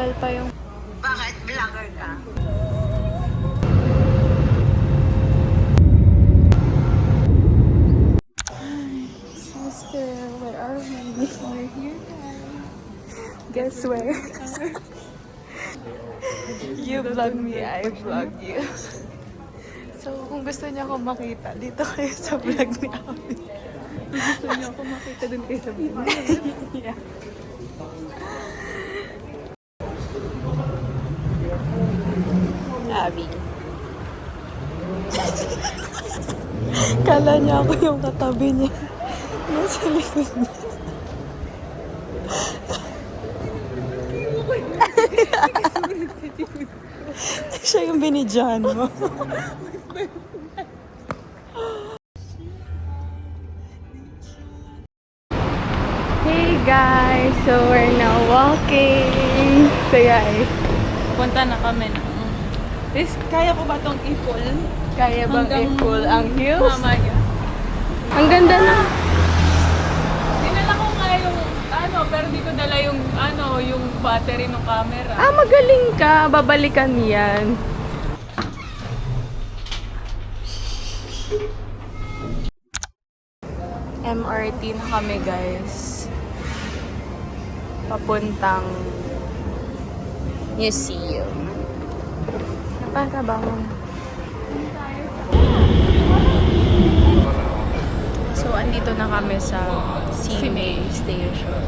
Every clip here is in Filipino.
matagal pa yung... Bakit? Vlogger ka? Sister, where are we? We're here, guys. Guess where? You vlog me, I vlog you. So, kung gusto niyo akong makita, dito kayo sa vlog ni Abby. Kung gusto niyo akong makita, dun kayo sa vlog. Yeah. Abby. Kala niya ako yung katabi niya. Nasa likod niya. Siya yung binidyan mo. Hey guys! So we're now walking. So yeah, Punta na kami na. Kaya ko ba itong i-pull? kaya bang Hanggang i-pull ang heels? Mamaya. Ang ganda na. Dinala ko nga yung pero di ko dala yung yung battery ng camera. Ah, magaling ka. Babalikan yan. MRT na kami, guys. Papuntang museum. Napakabang. So, andito na kami sa CMA Station.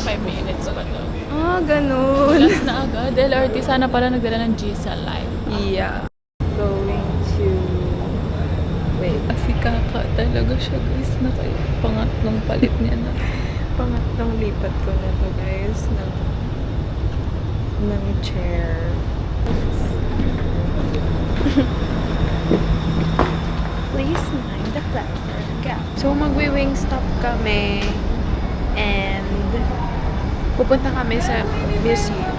5 minutes pa to. Ah, ganun. Last na agad. LRT sana pala nagdala ng GSA Live. Yeah. Going to... Wait. Kasi kaka talaga siya guys. Pangatlong palit niya na. Pangatlong lipat ko na to, guys. Ng chair. Please mind the platform gap. So, magwi-wing stop kami. And pupunta kami sa museum.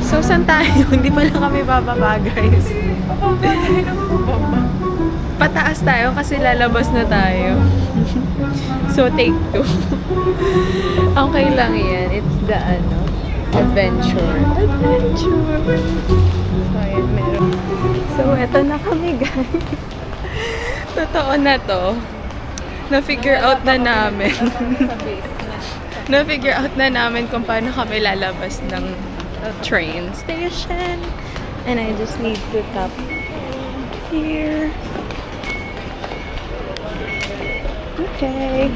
So, saan tayo? Hindi pala kami bababa, guys. Pataas tayo kasi lalabas na tayo. So, take 2. Okay lang yan. It's the, adventure. Adventure! So, ayan, meron. So, eto na kami, guys. Totoo na to. Na-figure out na namin. Na-figure out na namin kung paano kami lalabas ng train station. And I just need to tap here. Okay.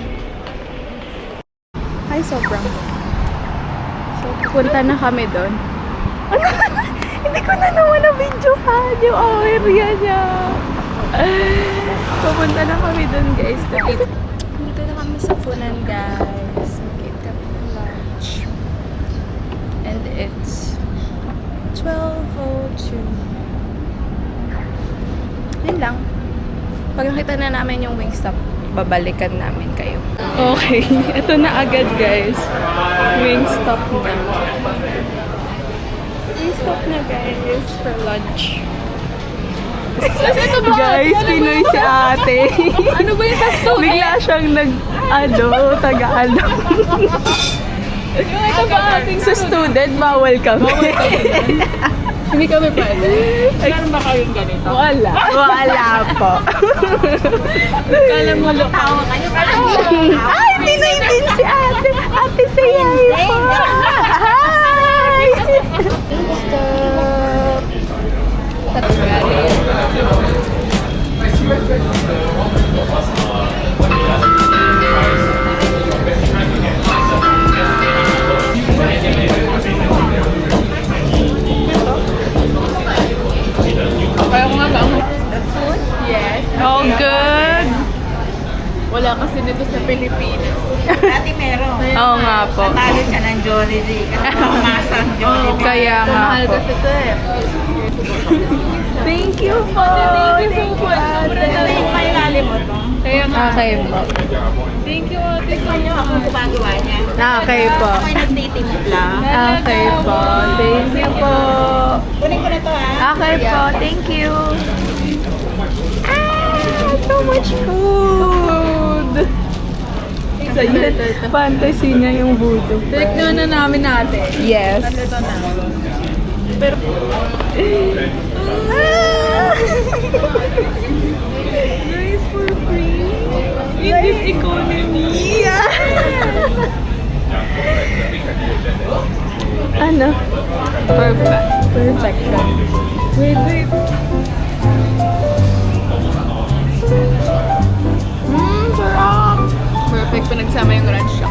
Hi, sobrang. So, pupunta na kami doon. Ano? Hindi ko na naman na-videohan yung area niya. Pupunta na kami doon, guys. Dito na kami sa Funan, guys. Mag-eat kami ng lunch. And it's 12:02. Yun lang. Pag nakita na namin yung Wingstop, babalikan namin kayo. Okay. Ito na agad, guys. Wingstop na. Wingstop na, guys, for lunch. Ito ba? Guys, Pinoy si ate. Ano ba yung sa student? Bigla siyang Tagalog. Yung ito ba ating Sa student, bawal kami. Hindi kami pwede. Meron ba kayong ganito? Wala po. Kala mo Tawa kayo pa. Ay, Pinoy din si ate. Ate si Yaya po. Hi! Stop. Kaya ko nga ba ang... Yes. Oh, good. Wala kasi dito sa Pilipinas. Dati meron. Oo nga po. Natalo siya ng Jollibee. Kasi pumasang Jollibee. Kaya nga Mahal po. kasi ito eh. Thank you po. Thank you so much. Sobrang Ito yung kailalim mo to. Kaya nga. Okay po. Thank you, ate. Gusto niyo ako gumagawa niya. Okay po. Ako yung nagtitimip lang. Okay po. Thank you po. Kunin ko na to ha. Okay po. Thank you. Ah, so much food. sa yan. Fantasy niya yung voodoo. Tignan na namin natin. Yes. Ito na. Pero... Guys, for free. In this economy. Ano? Perfect. Perfection. Wait. Sarap! Perfect pinagsama yung ranch siya.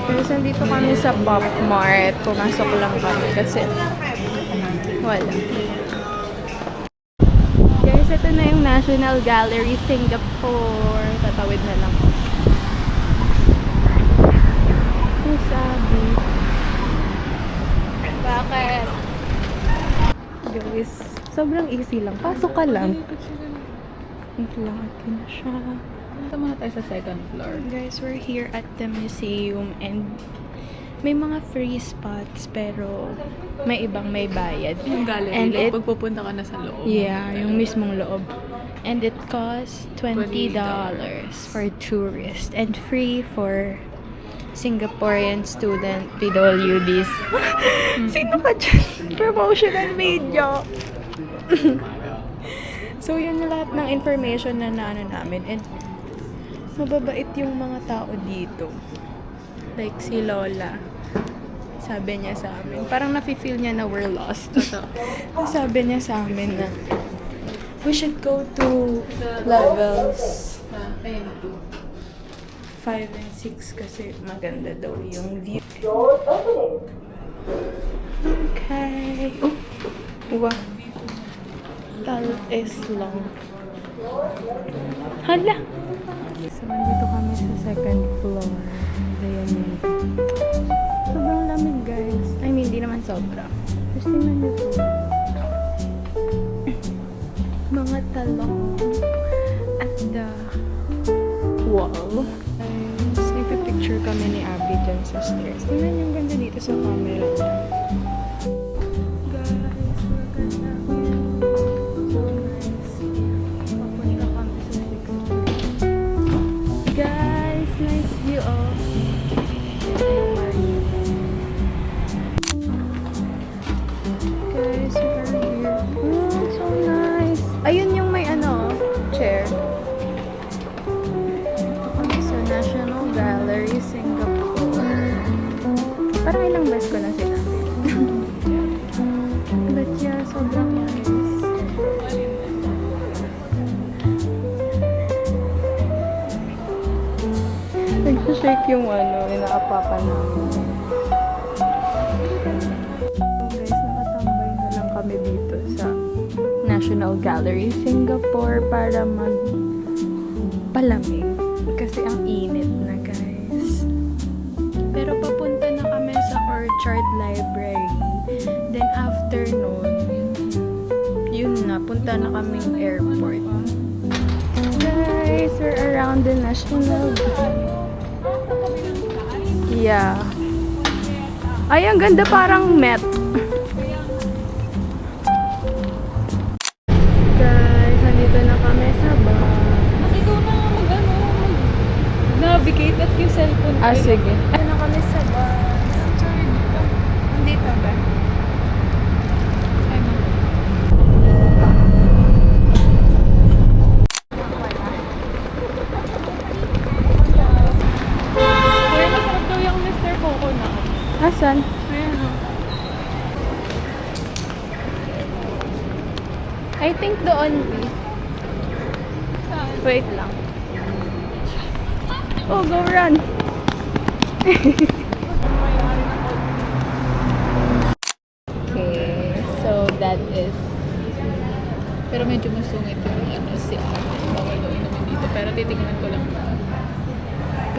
Guys, nandito kami sa Pop Mart. Pumasok lang kami kasi wala. Guys, ito na yung National Gallery Singapore. Tatawid na lang. Ang sabi. Bakit? Guys, sobrang easy lang. Pasok ka lang. Wait lang, ito na siya. Ito muna tayo sa second floor. Guys, we're here at the museum and may mga free spots pero may ibang may bayad. Yung gallery, And like it- pag pupunta ka na sa loob. Yeah, yung mismong loob. And it costs $20 $20 for tourists and free for Singaporean student PWDs. Sino ka dyan? Promotional video. So, yun yung lahat ng information na naano namin. And mababait yung mga tao dito. Like si Lola. Sabi niya sa amin. Parang nafe-feel niya na we're lost. Sabi niya sa amin na we should go to levels 5 and 6 kasi maganda daw yung view. Okay. Oh, wow. Tal is long. Hala! So, nandito kami sa second floor. Ayan yun. Sobrang lamig, guys. I mean, di naman sobra. Just tingnan nyo to. Mga talong at the wall. Guys, nagpipicture kami ni Abby dyan sa stairs. Tingnan nyo, ang ganda dito sa camera niya. Guys, maganda. So nice. Papunta kami sa picture. Guys, nice view of guys, we're here. Oh, so nice. Ayun yung may ano, chair. Kami sa National Gallery, Singapore. Parang ilang beses ko na sila. But yeah, sobrang nice. Nag-shake yung ano, inaapapa namin. Guys, nakatambay na lang kami dito sa National Gallery, Singapore para magpalamig. Kasi ang init na, guys. Pero papunta na kami sa Orchard Library. Then after nun, yun na, punta na kaming airport. Guys, we're around the National Gallery. Yeah. Ay, ang ganda, parang Met. Guys, nandito na kami sa bus. Ikaw na mag-navigate at yung cellphone. Ah, sige. Nandito na kami sa bus. Dito ba? Ay, ma. Kaya masarap daw yung Mr. Coconut. Asan? Ayan o. I think doon. Wait lang. Oh, go run! Okay, so that is... Pero medyo masungit yung ano si bawal daw inumin dito. Pero titignan ko lang.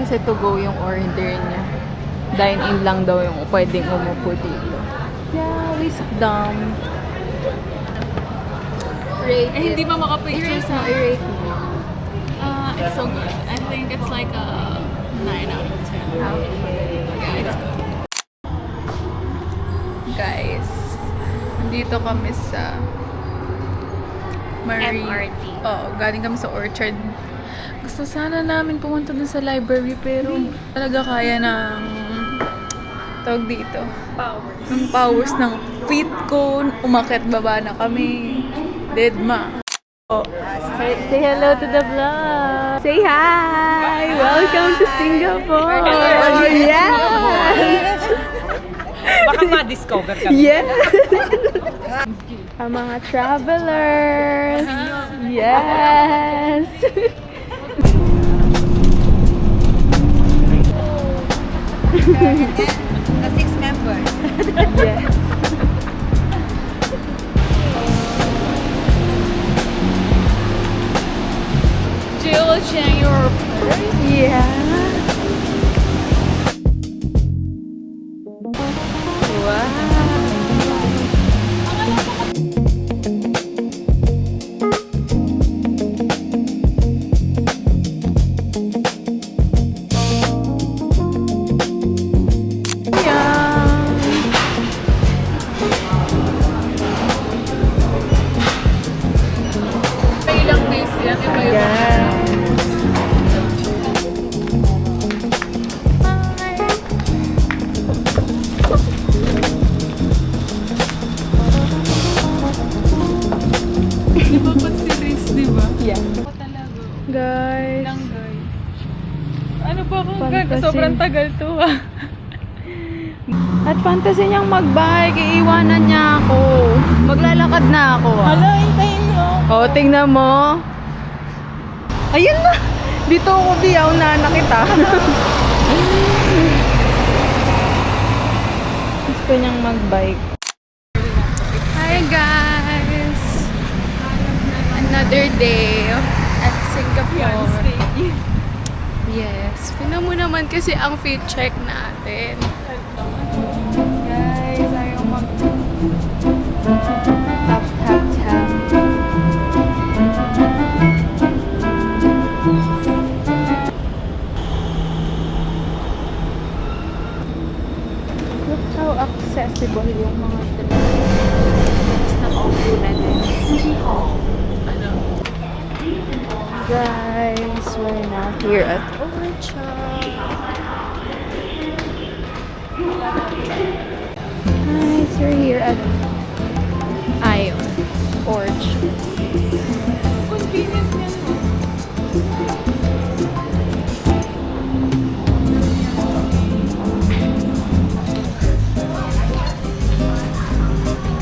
Kasi to go yung order niya. Dine-in lang daw yung pwedeng umupo dito. Yeah, wisdom. Rate Eh, hindi ba makapicture sa... I-rate mo. It's so good. I think it's like a 9 out of 10. Guys, dito kami sa MRT. Oo, galing kami sa Orchard. Gusto sana namin pumunta dun sa library pero talaga kaya ng tawag dito. Ng powers ng feet ko. Umakyat baba na kami. Deadma. Oh. Say hello to the vlog. Say hi! Welcome to Singapore! Yes! Baka ma-discover ka. Yes! Ang mga travelers! Yes! The 6 members. Yes! Jill Chang, your Yeah! Wow! may ilang days yan. Iba yung Di ba pag si Riz, di ba? Yeah. Ako talaga. Guys. Lang guys. Ano ba kung Fantasy. sobrang tagal to ah. At fantasy niyang mag-bike, iiwanan niya ako. Maglalakad na ako. Hala, hintayin mo. Oh, tingnan mo. Ayun na. Dito ako biyaw na nakita. Gusto niyang mag-bike. Hi guys! Another day at Singapore. Yes. Tingnan mo naman kasi ang fit check natin. Guys, ayaw mag... Tap, tap, tap. Look how accessible yung mga tapos nakaupo na din. Guys, we're now here at Orchard. Guys, we're here at Ion Orchard. Convenient yan mo.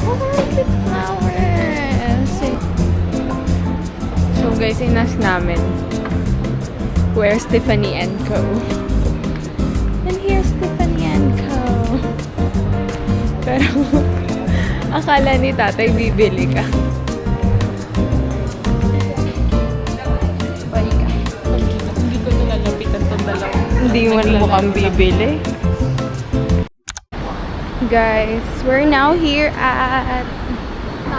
Oh, look, flowers! So guys, inas namin where's Tiffany & Co. And here's Tiffany & Co. Pero akala ni tatay bibili ka. Bye ka. Hindi ko nilalapitan itong dalawa. Hindi mo mukhang bibili. Guys, we're now here at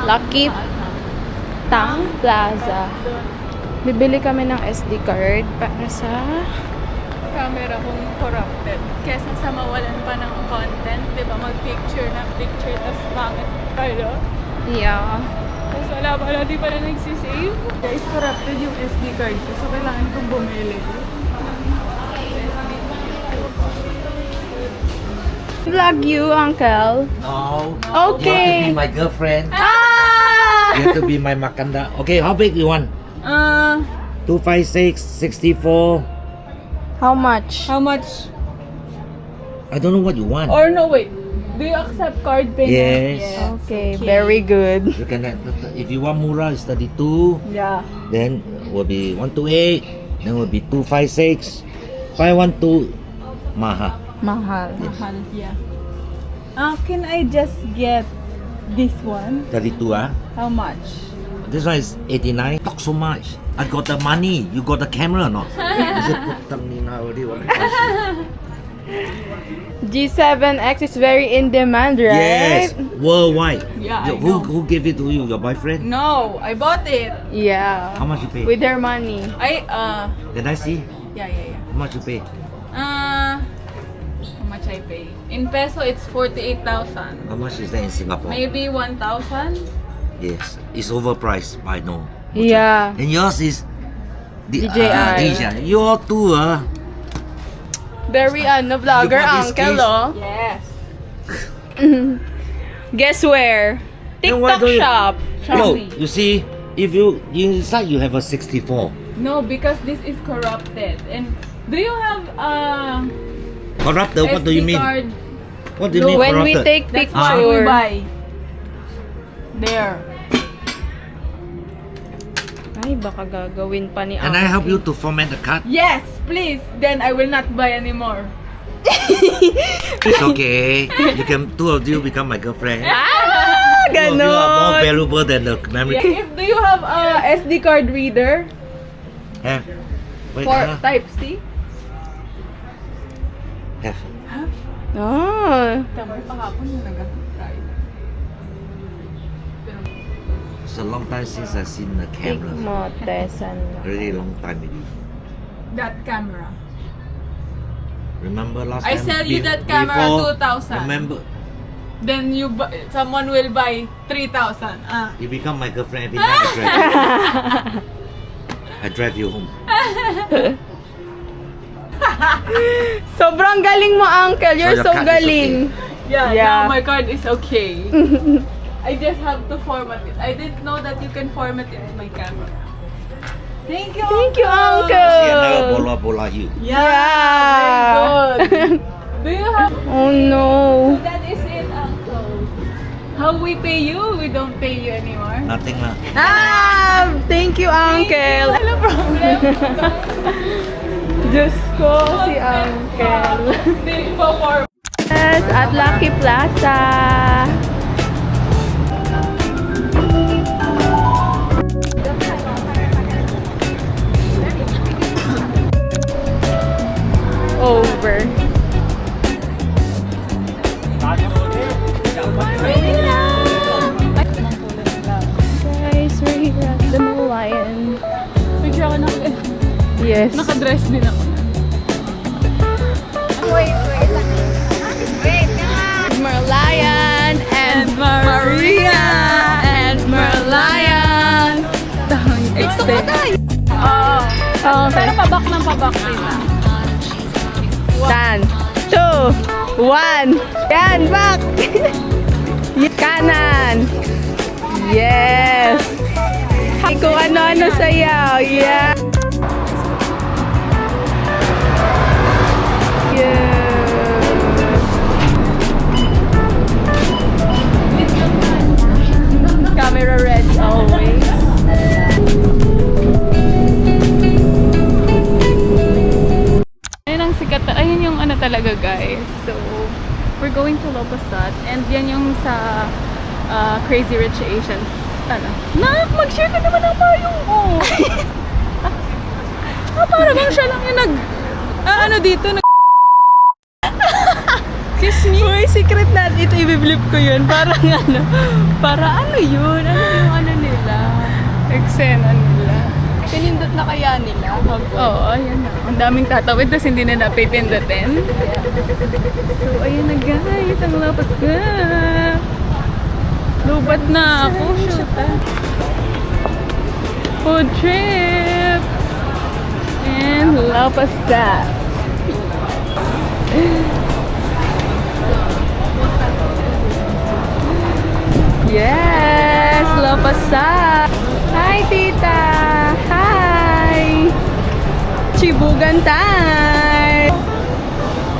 Lucky Tang Plaza. Bibili kami ng SD card para sa... Camera kong corrupted. Kesa sa mawalan pa ng content, di ba? Mag-picture na picture, tapos pangit kayo. Yeah. Tapos wala pala, di pala nagsisave. Guys, corrupted yung SD card ko, so kailangan kong bumili. Vlog you, Uncle. No. Okay. You have to be my girlfriend. Ah! You have to be my makanda. Okay, how big you want? 256, 64. How much? How much? I don't know what you want. Or no, wait. Do you accept card payment? Yes. Okay, very good. You can. If you want mura, it's 32. Yeah. Then will be 128. Then will be 256. 512. Maha. Mahal. Mahal, yeah. Can I just get this one? 32 ah. How much? This one is 89. Talk so much. I got the money. You got the camera or not? Is it put thumbnail already? What G7X is very in demand, right? Yes, worldwide. Yeah, I Who know. who gave it to you? Your boyfriend? No, I bought it. Yeah. How much you pay? With their money. I, Did I see? yeah. How much you pay? I pay. In peso, it's 48,000. How much is that in Singapore? Maybe 1,000. Yes, it's overpriced. I know. Yeah. And yours is DJI. DJI. Your too, Very vlogger You bought this uncle, case? oh. Yes. Guess where? Then why TikTok don't you- shop. No, Shopee. you see, if you inside you have a 64. No, because this is corrupted. And do you have Corrupted, what do you SD mean? card? What do you mean When we corrupted? take That's picture. why we buy. There. Ay, baka gagawin pa ni Can I help you to format the card? Yes, please. Then I will not buy anymore. It's okay. You can, two of you become my girlfriend. Ah, Two of you are more ganon. valuable than the memory. If do you have a SD card reader Have. Wait, for huh? Type C? Have. Ah. Tama pa hapon yung nag-try. It's a long time since I've seen the Take camera. mo, Tesan. Really long time already. That camera. Remember last I time? sell you that camera, before- 2,000. Remember, Then someone will buy 3,000. you become my girlfriend every night I drive you. I drive you home. Sobrang galing mo, uncle. You're So so, your card is galing. Yeah, Yeah. now my card is okay. I just have to format it. I didn't know that you can format it in my camera. Thank you, Thank you, See another uncle. bola you. Yeah. Very good. Do you have? Oh no. That is it, uncle. How we pay you? We don't pay you anymore. Nothing lah. Ah, thank you, uncle. Wala problem. Diyos ko, si uncle. Hindi po for. Yes, at Lucky Plaza. Over. Guys, we're here at the Malayan. Picture ako ng Yes. nakadress din ako. Merlion and Maria and Merlion. Excited. Oh, Pero pabak ng pabak nila. 10, 2, 1. Yan, back. Kanan. Yes. Kung ano-ano sayaw. Yeah. Camera ready always. Ayun ang sikat. Ayun yung ano talaga, guys. So, we're going to Lopasat. And yan yung sa Crazy Rich Asians. Ano? Nak, mag-share ka naman ng payong ko. Para bang siya lang yung ano dito, Kiss me. Uy, secret natin. Ito, i-blip ko yun. Parang ano. Para ano yun? Ano yung ano nila? eksena nila. Pinindot na kaya nila? Oo, ayan na. Ang daming tatawid, tapos hindi na napipindutin. So, ayun na guys. Ang lapas na. Lubat na ako. Shoot. Food trip. And lapas that. Yes! Lapasa! Hi, tita! Hi! Chibugan time!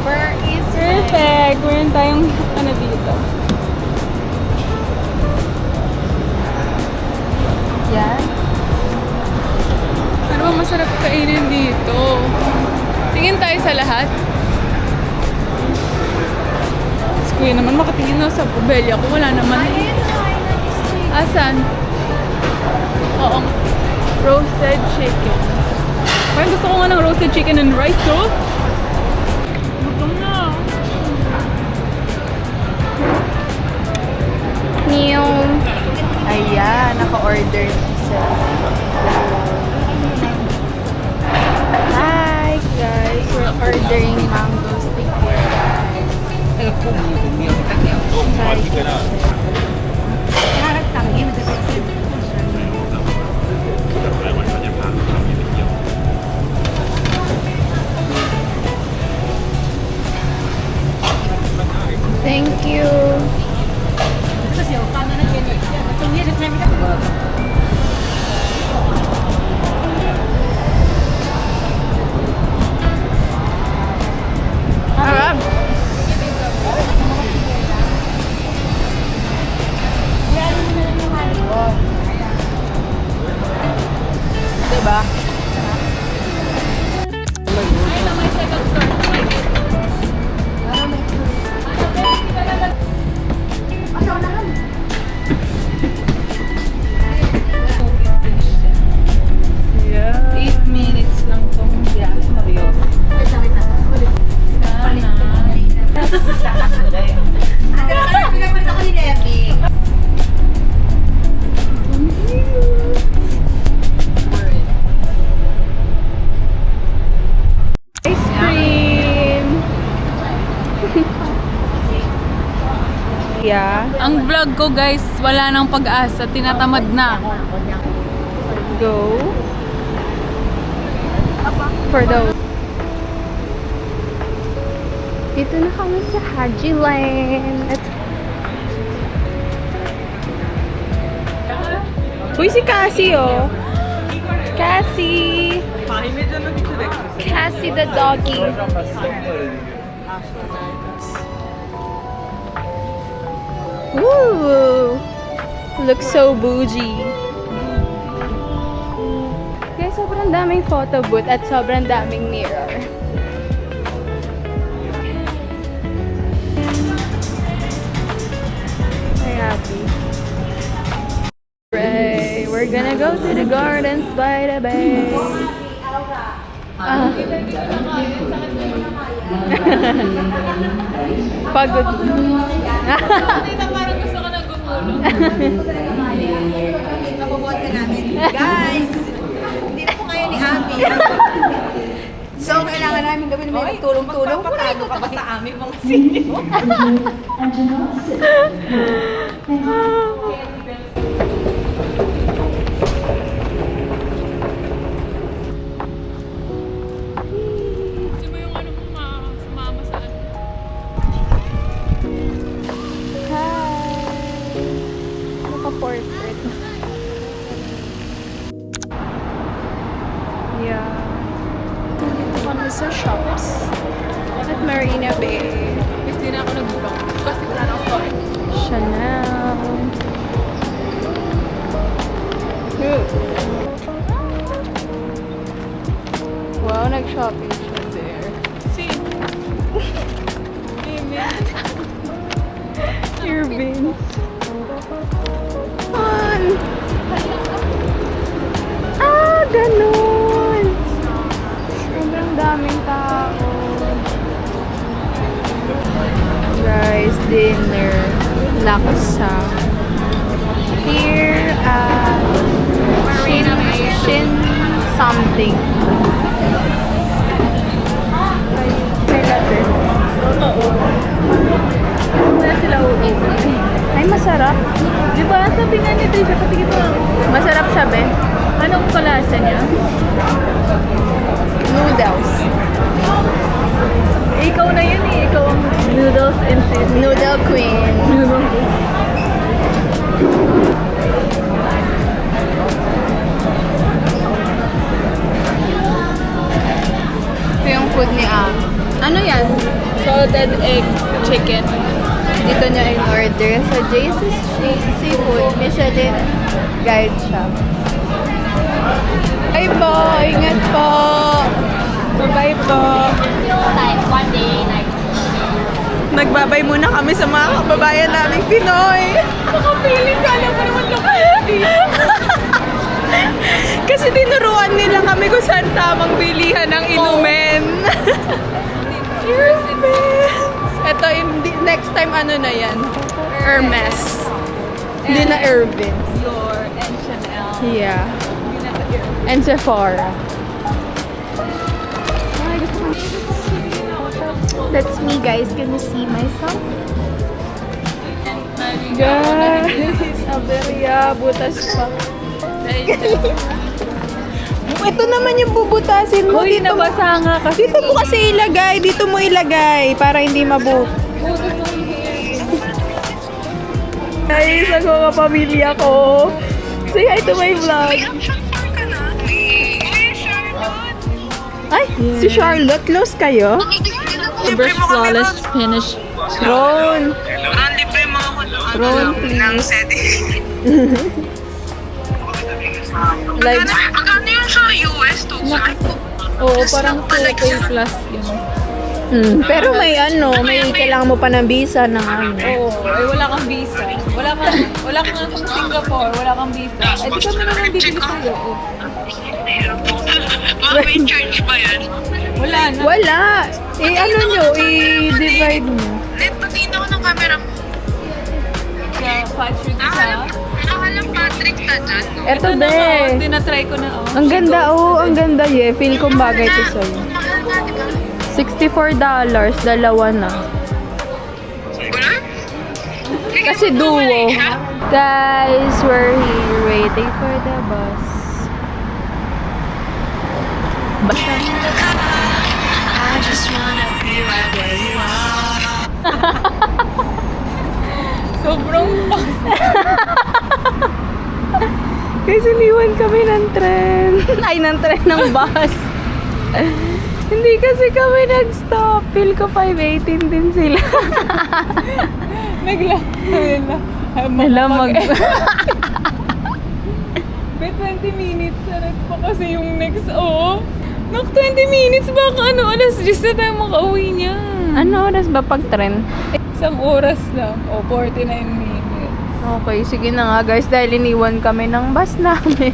Where is Perfect! Meron tayong ano dito. Yan. Ano ba masarap kainin dito? Tingin tayo sa lahat. Si Kuya naman makatingin na sa pabelya ko. Wala naman. Asan? Oo. Roasted chicken. Parang gusto ko nga ng roasted chicken and rice, so. Gutom na. Niyong. Ayan, naka-order siya. Hi guys, we're ordering mango stick here guys. Thank you. Harap. Diba? Yeah. 8 minutes lang tong biyahe na yun. Pinapalit ako ni Levi. Ice cream. Yeah. Ang vlog ko guys, wala nang pag-asa. Tinatamad na. Go. For those. Dito na kami sa Haji Lane. Uy, si Cassie, oh. Cassie. Cassie the doggy. Woo! Looks so bougie. Guys, sobrang daming photo booth at sobrang daming mirror. Very happy. Right, we're gonna go to the gardens by the bay. Ah. Pagod. Parang gusto ko nang gumulong. Napabuhat ka namin. Guys! Hindi na po kayo ni Abby. So, kailangan namin gawin na may tulong-tulong. Patago ka pa sa amin mga sino. Di ba yung ano mo sumama sa ano? Hi! Naka-portrait. Yeah. Dito kami sa shops. At Marina Bay. Guys, di na ako nag-vlog. Kasi wala na ako story. Chanel. Wow, nag-shopping siya there. See? Amen. Earrings. Fun! Ah, ganun! Sobrang daming tao. Guys, dinner. Laksa. Here at Shin something. May latte. Wala sila ulit. Ay, masarap. Di ba? Sabi nga ni Trisha, patigil mo. Masarap siya, be. Anong kalasa niya? Noodles. Ikaw na yun eh. Ikaw ang noodles and seasoning. Noodle queen. Ito yung food ni Am. Ano yan? Salted egg chicken. Dito niya in-order sa JC's Seafood. Michelin guide siya. Bye po! Ingat po! Bye po! Nagbabay muna kami sa mga kababayan naming Pinoy. Nakapiling ka alam mo naman kapatid. Kasi tinuruan nila kami kung saan tamang bilihan ng inumin. Ito, next time ano na yan? Hermes. Hindi na Irvin. Dior and Chanel. Yeah. And Sephora. That's me, guys. Can you see myself? Guys, aberya, butas pa. Ito naman yung bubutasin mo. Uy, Dito mo- nabasa nga kasi. Dito mo kasi ilagay. Dito mo ilagay para hindi mabu. Guys, ako ka pamilya ko. Say hi to my vlog. Ay, si Charlotte. Close kayo? Brush flawless finish. Ron. Ron, please. Live. Magkano yun sa US to? Oo, parang 2K plus yun. Pero may may kailangan mo pa ng visa ng ano. Oo, wala kang visa. Wala kang Singapore, wala kang visa. Eh, di kami na lang bibili sa'yo. Oh. May charge ba yan? Wala na. Wala. I-divide mo. Net, patingin ako ng camera mo. Sa Patrick sa... Nakalang Patrick na dyan. No? Eto, Ito na nga, be. tinatry ko na. Oh. Ang ganda, ang ganda, Feel kong bagay to sa'yo. Mahal na, di ba? $64, dalawa na. Wala? Kasi duo. Guys, we're here waiting for the bus. Basta. Sobrang fast. Guys, iniwan kami ng tren. Ay, ng tren ng bus. Hindi kasi kami nag-stop. Feel ko 5:18 din sila. Nalamag. May 20 minutes na pa kasi yung next, Nak 20 minutes, baka alas 10 na tayo makauwi niya. Ano oras ba pag tren? Isang oras lang, 49 minutes. Okay, sige na nga guys. Dahil iniwan kami ng bus namin.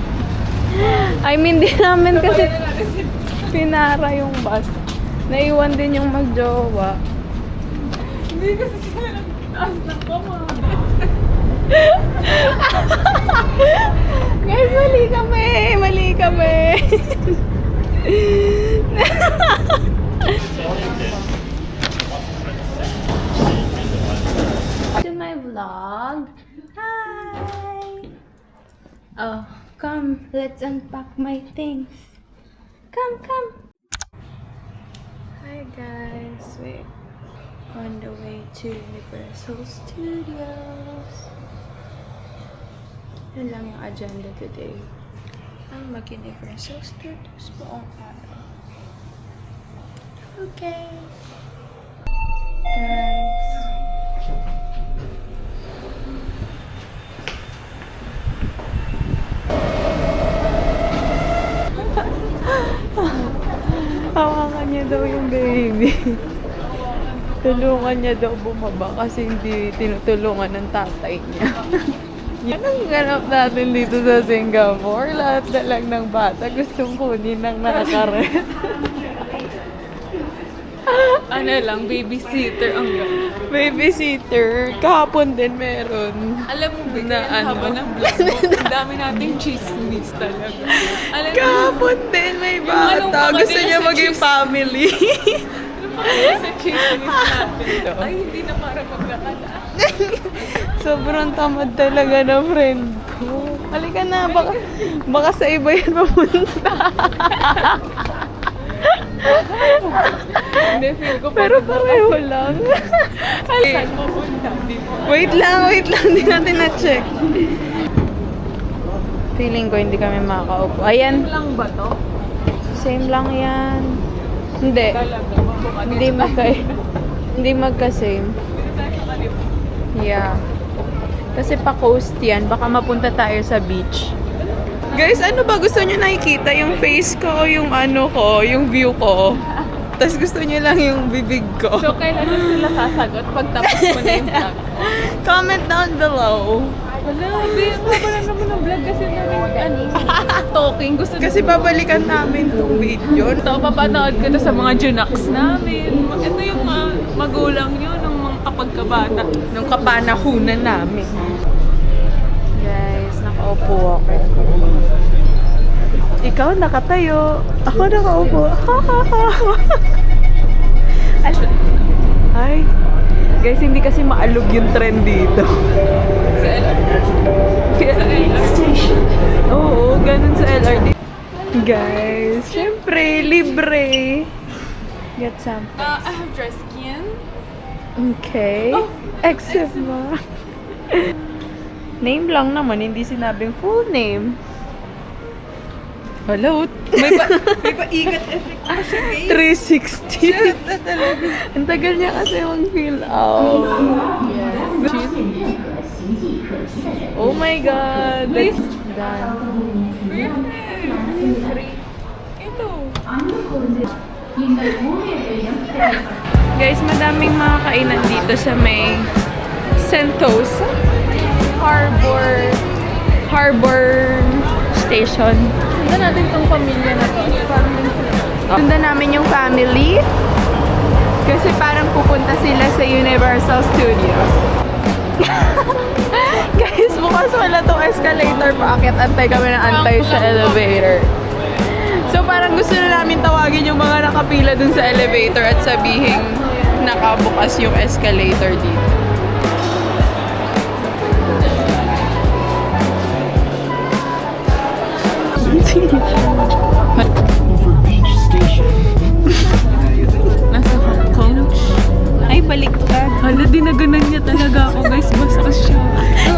I mean, di namin kasi pinara yung bus. Naiwan din yung magjowa. Hindi kasi sila nagtaas ng kamay. Guys, mali kami! Mali kami! To my vlog. Hi! Oh, come. Let's unpack my things. Come, come. Hi guys. We're on the way to Universal Studios. Yun lang yung agenda today. Ang mag-Universal Studios buong araw. Okay. Guys. Hawakan niya daw yung baby. Tulungan niya daw bumaba kasi hindi tinutulungan ng tatay niya. Anong ganap natin dito sa Singapore? Lahat na lang ng bata gustong kunin ng nakakaret. Ano lang, babysitter ang gano'n. Babysitter. Kahapon din meron. Alam mo, Na bigyan ano? haba ng vlog mo. Ang dami nating chismis talaga. Alam mo, Kahapon din may bata. anong Gusto niya sa maging cheese? family. sa chismis natin to. Ay, hindi na para maglakad. Sobrang tamad talaga ng friend ko. Halika na, baka sa iba yan mapunta. Hindi, feel ko Pero pareho lang. saan mapunta. Wait lang, di natin na-check. Feeling ko hindi kami makakaupo. Ayan, Lang ba to? same lang yan. Hindi, Talaga, mabuka hindi magka-same. Yeah. Kasi pa-coast yan, baka mapunta tayo sa beach. Guys, ano ba gusto nyo nakikita? Yung face ko o yung ano ko, yung view ko? Tapos gusto nyo lang yung bibig ko. So, kailan na sila sasagot pag tapos mo na yung vlog? Comment down below. Wala, wala naman ang vlog kasi namin talking. Gusto Kasi babalikan namin tong video. ito, papanood ko to sa mga junaks namin. Ito yung mga magulang nyo ng mga kapagkabata. Nung kapanahunan namin. Guys, nakaupo ako. Ikaw nakatayo. Ako nakaupo. Ay. Guys, hindi kasi maalog yung trend dito. Sa LRT. Oo, ganun sa LRT. Guys, syempre, libre. Get some. I have dry skin. Okay. Eczema. Name lang naman, hindi sinabing full name. Hello? May pa-ikat effect pa siya, guys. 360. Ang tagal niya kasi mag-fill out. Oh my God. That's done. Ito. Guys, madaming mga kainan dito sa may Sentosa Harbor Station. Sundan natin tong pamilya na to. Parang din sila. Sundan namin yung family kasi parang pupunta sila sa Universal Studios. Guys, bukas wala tong escalator. Paakyat antay kami ng antay sa elevator. So parang gusto na namin tawagin yung mga nakapila dun sa elevator at sabihin nakabukas yung escalator dito. Nasa Hong Kong. Ay, baliktad. Hala, dinaganan niya talaga ako, guys. Basta siya.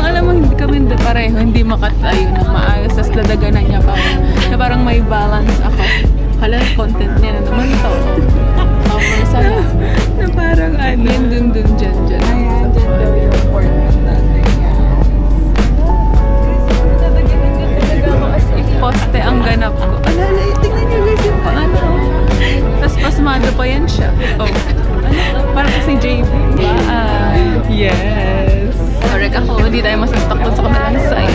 Alam mo, hindi kami pareho. Hindi makatayo ng maayos. Tapos dadaganan niya pa. Na parang may balance ako. Hala, content niya na naman to. Tapos, sana. Na parang ano. Yan, dun, dyan. Ayan, dyan daw yung appointment natin. Dadaganan niya talaga ako as if poste ang ganap ko. Alala, tingnan niyo guys yung paano. Tapos pasmado pa yan siya. Oh. Parang kasi JB. Yes. Correct ako, hindi tayo masasaktan sa kabilang side.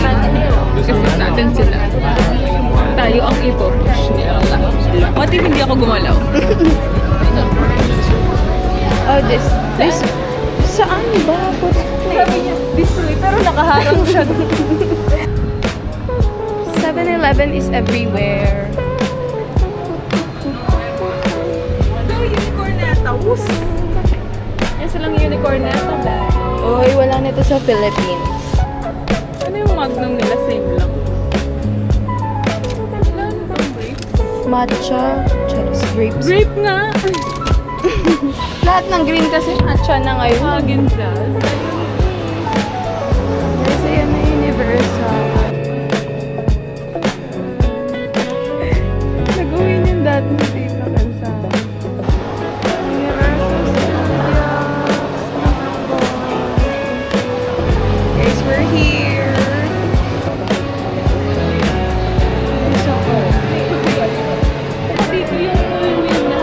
Kasi sa atin sila. Tayo ang ipo-push nila. What if hindi ako gumalaw? Oh, this. Saan ba? Sabi niya, this way, pero nakaharang siya. 7-Eleven is everywhere. Ano yung unicorn na taus? Yan silang unicorn na ito, dahil. Oy, wala nito sa Philippines. Ano yung magnum nila? Same lang. Wala na bang grape? Matcha. Charos, grapes. Grape nga! Lahat ng green kasi matcha na ngayon. Haagen Dazs. Kasi yan na Universal. Nag-uwi yung dati na dito kalsada. Universal Studios. Guys, we're here. So cool. Dito yung full wheel na.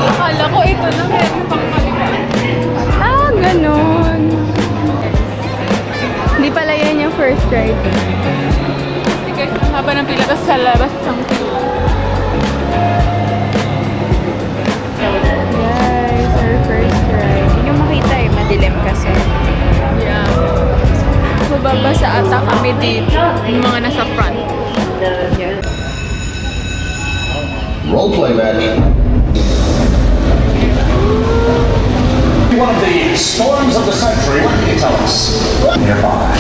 Akala ko ito na meron pang kaliwa. Ah, ganun. Hindi pala yan yung first ride. Kasi guys, ang haba ng pila tapos sa labas ang pila. Guys, our first ride. Hindi nyo makita eh, madilim kasi. Yeah. Mababasa ata kami dito. Yung mga nasa front. Yeah. Roleplay match. One of the storms of the century. What can you tell us? Nearby.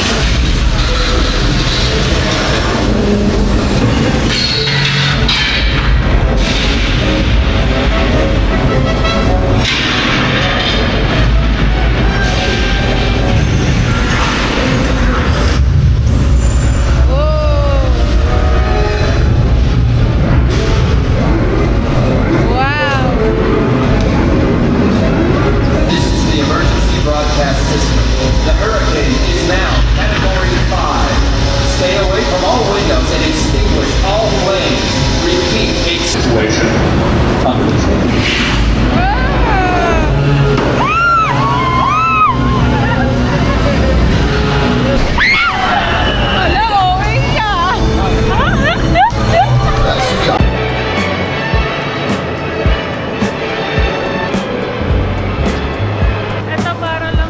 This is the emergency broadcast system. The hurricane is now Category 5. Stay away from all windows and extinguish all flames. Repeat, a situation under control. Ito para lang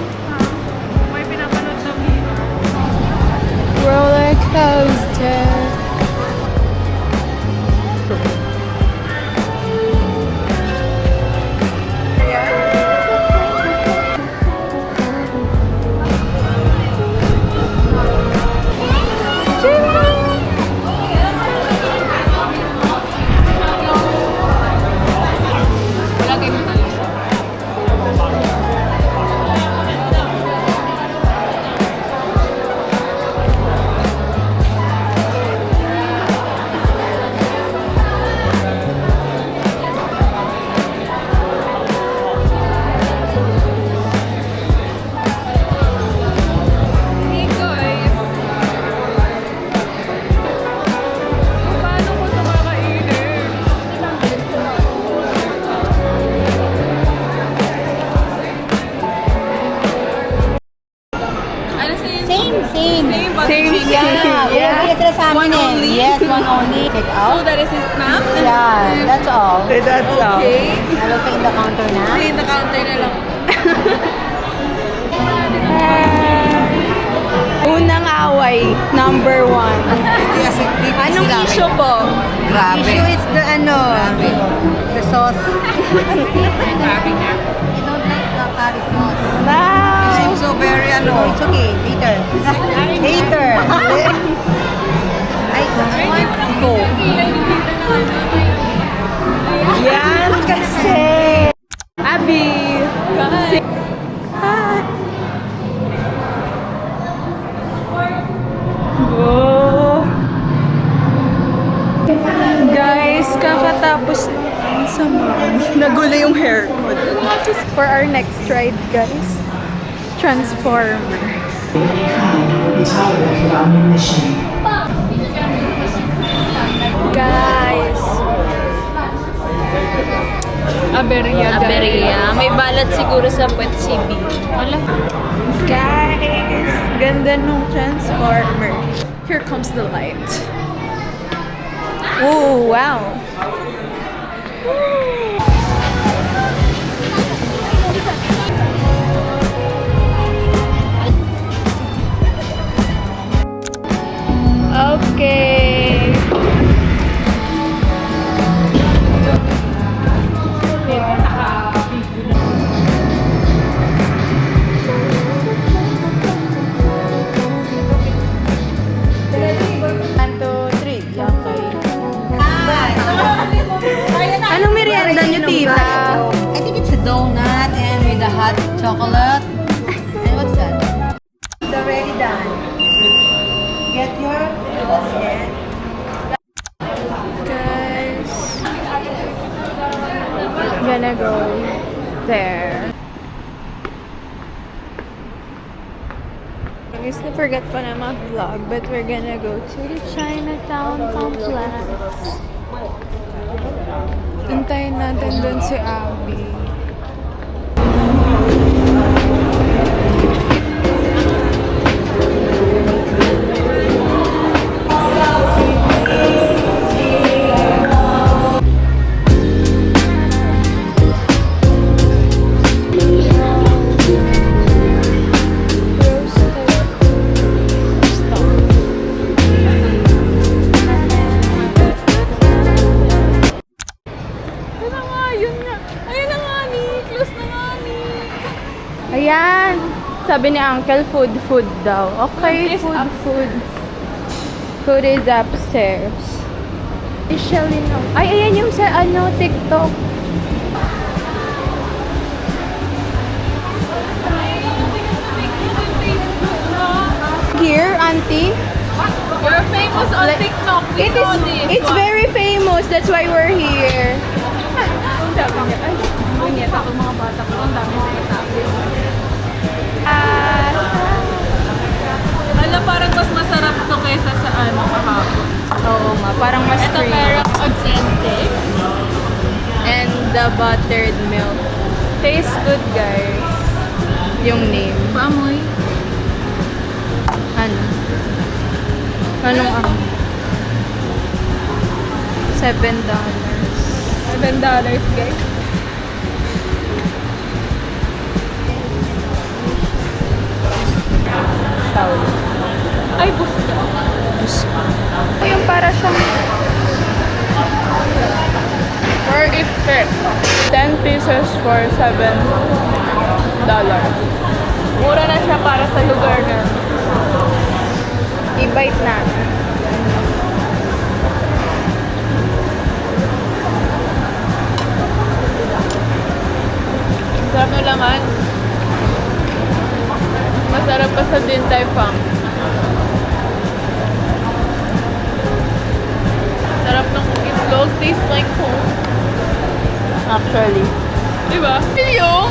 Same. Same Yeah, yeah. yeah. Sa amin eh. Yes, one only. Check So out. that is it, ma'am? Yeah, that's all. That's all. Okay. Nalagay in the counter na. Stay in the counter na lang. Unang away, number 1. Anong issue po? Issue is the the sauce. I don't like the curry sauce. Wow! Seems so very it's okay. Later. I want to go. Yan kasi! Abby! Guys. Oh. Guys, kakatapos sa nagulo yung hair ko. For our next ride, guys. Transformer. Guys. Aberia. May balat siguro sa puwet CB. Wala. Guys, ganda nung Transformer. Here comes the light. Oh, wow. Okay. Anong merienda niyo, tita? I think it's a donut and with a hot chocolate. And what's that? It's already done. Get your basket. Guys, gonna go there. I guess I forgot ko na mag-vlog, but we're gonna go to the Chinatown complex. Hintayin natin dun si Abby. Ayan. Sabi ni Uncle, food daw. Okay, food. Food is upstairs. Usually no. Ay, ayan yung sa TikTok. Here, auntie. You're famous on TikTok. It's very famous. That's why we're here. Sabi niya, ay, bunyeta ko mga bata ko. Ang dami na sabi. Alam, parang mas masarap to kaysa sa kahapon. Oo nga, parang mas Ito creamy. merong authentic. And the buttered milk. Tastes good, guys. Yung name. Paamoy. Ano? Anong $7. $7, guys. Ay, gusto. Yung para siyang Where it fit. 10 pieces for $7. Mura na siya para sa lugar na. i-bite natin. Sarap na laman. Masarap pa sa Din Tai Fung. Sarap ng itlog. Tastes like home. Actually. Diba? Yung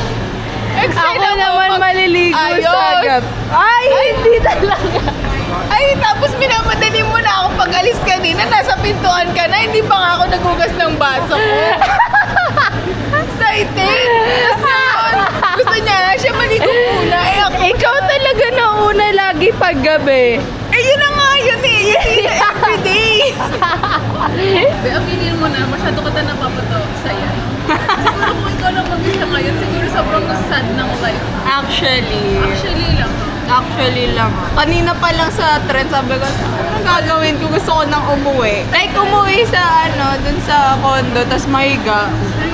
excited Ako naman maliligo sa agap. Ay, hindi talaga. Ay, tapos minamadali mo na ako pag-alis kanina. Nasa pintuan ka na. Hindi pa nga ako nagugas ng baso ko. Excited! Tapos ngayon, gusto niya na siya maligo muna. Eh ako, Ikaw talaga nauna lagi pa paggabi. Eh, yun na nga yun eh. You see it everyday. Be, aminin mo na, masyado ka na napapato. Saya. Siguro kung ikaw lang mag-isa ngayon, siguro sobrang sad ng life. Actually lang. Kanina pa lang sa trend, sabi ko, anong gagawin ko? Gusto ko nang umuwi. Like, umuwi sa, dun sa condo, tas mahiga.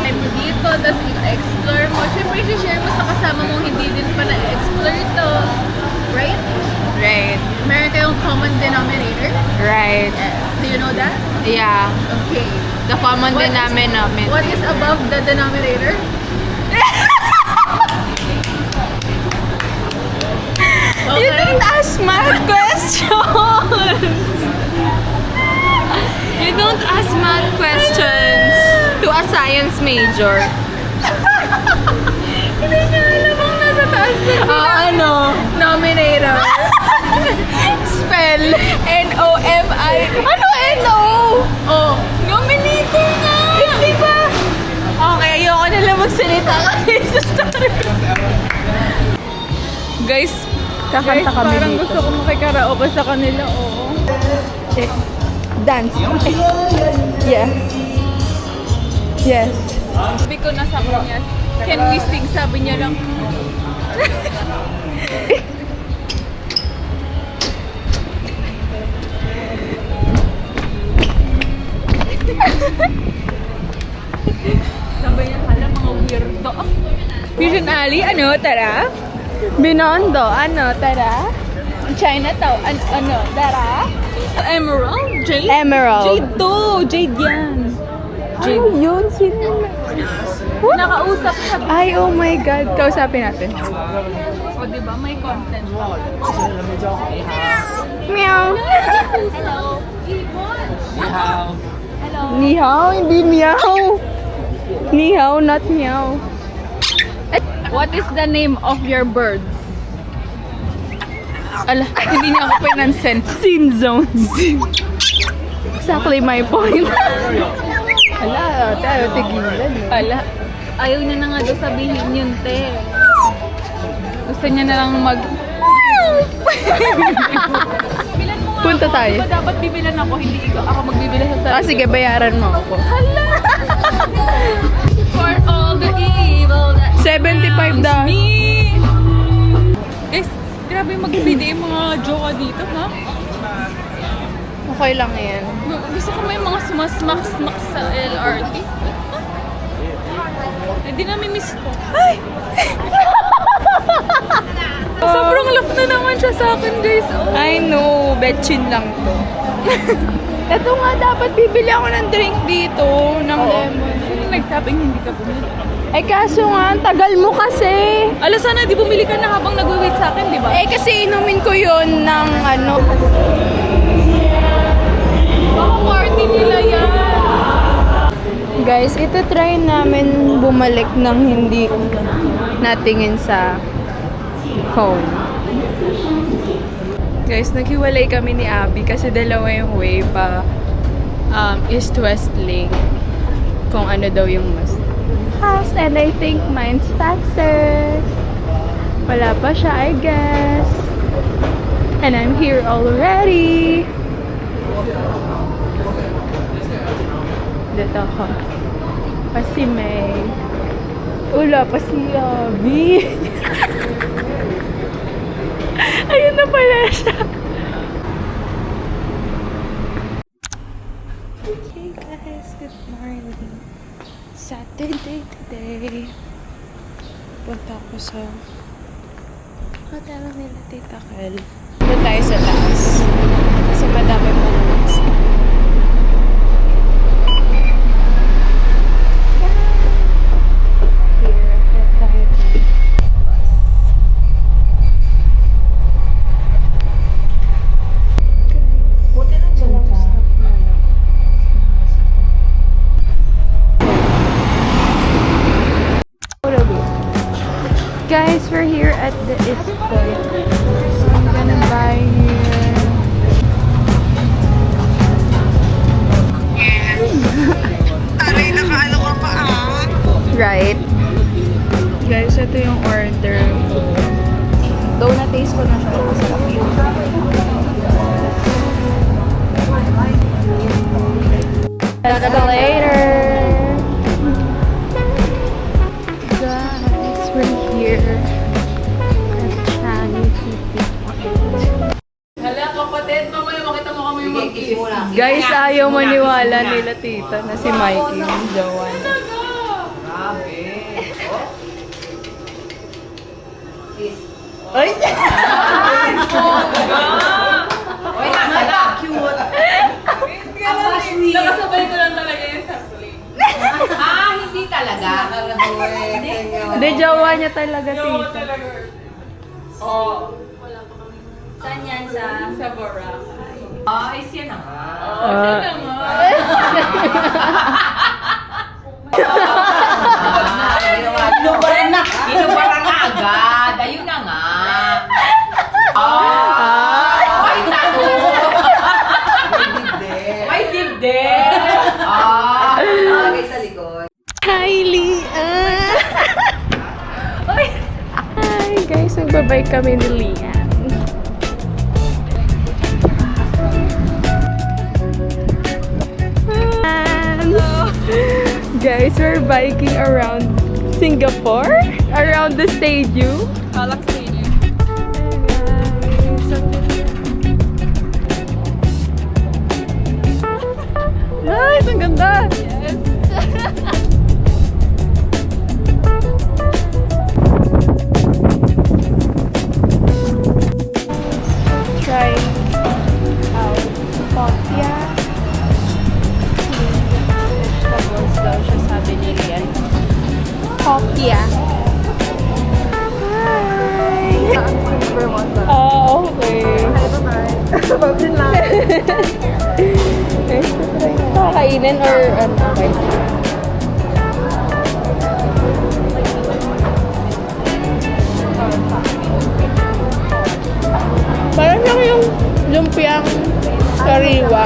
And dito, tapos i-explore mo. Siyempre, i-share mo sa kasama mong hindi din pa na-explore to. Right? Right. Meron kayong common denominator. Right. Yes. Do you know that? Yeah. Okay. The common denominator. What is above the denominator? You don't ask math questions! You don't ask math questions to a science major. Hindi niya alam ang nasa taas na Nominator. Spell. N-O-M-I. Ano N-O? Oh, Nominator nga! Hindi ba? Okay, ayoko na lang magsalita kasi sa story ko. Guys, kakanta kami parang dito. gusto ko makikaraoke sa kanila, oo. Dance. Yeah. Yes. Sabi ko na sa kanya, can we sing? Sabi niya lang, sabi niya, hala mga weirdo. Fusion Alley, ano, tara? Binondo, ano, tara? Chinatown, ano, tara? Emerald? Jade? Emerald. Jade to! Jade yan. Ano yun? Sino? Nakausap siya. Ay, oh my God. Kausapin natin. O, diba? May content. Meow. Hello. Ni hao, hindi meow. Ni hao, not meow. What is the name of your birds? Ala, hindi niya ako pinansin. Sin zones. Exactly my point. Ala, tayo tigilan. Ala, ayaw niya na nga daw sabihin yun, te. Gusto niya na lang Bilan mo nga Punta ako. tayo. Diba dapat bibilan ako, hindi ikaw ako magbibila sa sarili. Ah, sige, bayaran mo ako. Hala! For all the evil that 75 daw. me. Guys, grabe mag-BDM mga jowa dito, ha? Okay lang yan. Gusto ko may mga sumasmak-smak sa LRT. Hindi namin miss ko. Ay! Sobrang love na naman siya sa akin, guys. Oh. I know, betchin lang to. Ito nga, dapat bibili ako ng drink dito, ng lemon. Sino nagsabing hindi ka bumili? Eh kaso nga, ang tagal mo kasi. Ala, sana di bumili ka na habang nag-wait sa akin, di ba? Eh kasi inumin ko yon ng ano. Baka party nila yan. Guys, ito try namin bumalik ng hindi natingin sa phone. Guys, naghiwalay kami ni Abby kasi dalawa yung way pa east-west link. Kung ano daw yung mas fast, and I think mine's faster. Wala pa siya, I guess. And I'm here already. Dito ako. Si May. Wala pa si Abby. Ayun na pala siya. Hey guys, good morning. Saturday today. Punta ako sa hotel nila Tita Kel. Punta tayo sa taas. Kasi madami pa naman staff. Guys, we're here at the East Point. So I'm gonna buy here. Aray, nakaano ka pa ah? Right? Guys, ito yung order ko. Though na-taste ko na siya, masarap yun. See you later. Guys, we're here at Changi City Point. Hala, kapatid, mamaya makita mo kami yung mag-kiss. Guys, ayaw maniwala nila tita na si Mikey yung jowa niya. Ay! Oy, nasa cute. Nakasabay ko lang talaga yung sampling. Hindi talaga. Hindi, jowa niya talaga tita. Oh, Saan yan sa? sa Boracay. Ay, siya na nga. Oh, siya naman. Inubaran na agad. Ayun na nga. Ay, naku. May dibdib. Lagay sa likod. Hi, Lian! Hi, guys. Nagbabay kami ni Lian. Guys, we're biking around Singapore, around the stadium. Alak Stadium. Nice, ang ganda! Try out Popia. Vegetables daw siya, sabi ni Rian. Popia. Hi! Oh, okay. Kakainin or ano? Okay. Parang yung lumpiang sariwa.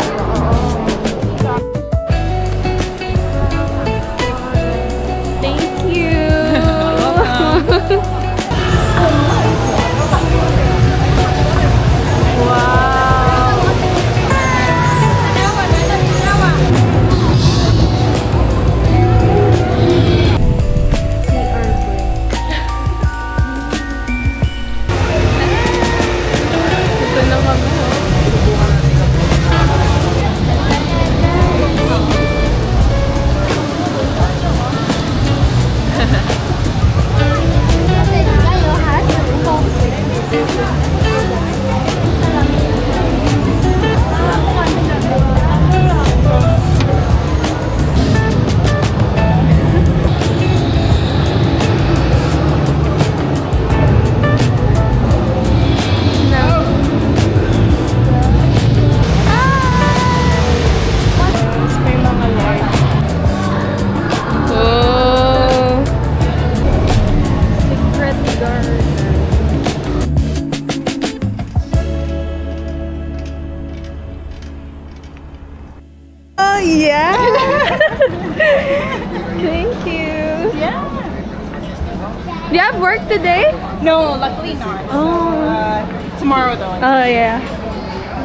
Thank you! Wow! See our way. Ito na kami. May mga lights. Oh! Secret garden. Oh, yeah! Thank you. Yeah. Do you have work today? No, luckily not. Oh. Tomorrow though. Oh, yeah.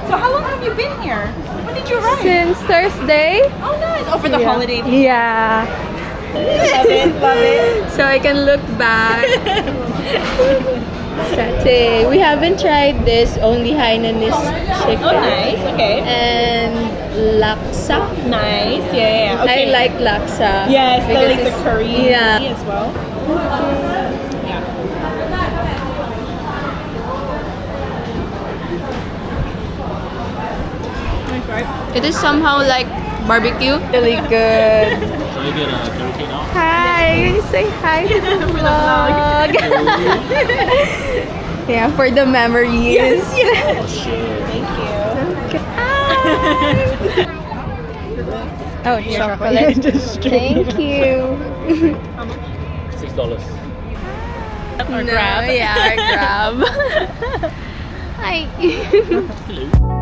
So how long have you been here? When did you arrive? Since Thursday? Oh, nice. Oh, for the Yeah. holiday. Yeah. Love it, love it. So I can look back. Satay. We haven't tried this, only Hainanese chicken. Oh, nice. Okay. And laksa. Nice. Yeah, yeah. Okay. I like laksa. Yes, I because like the it's- curry Yeah. as well. Yeah. Nice, right? It is somehow like barbecue. Really good. Shall I get a carrot cake now? Hi! Say hi to the vlog. Yeah, for the memories. Yes, yes. Thank you. Hi! Oh, chocolate. Thank you. $6. Or No, grab. yeah, grab. Hi. Hello.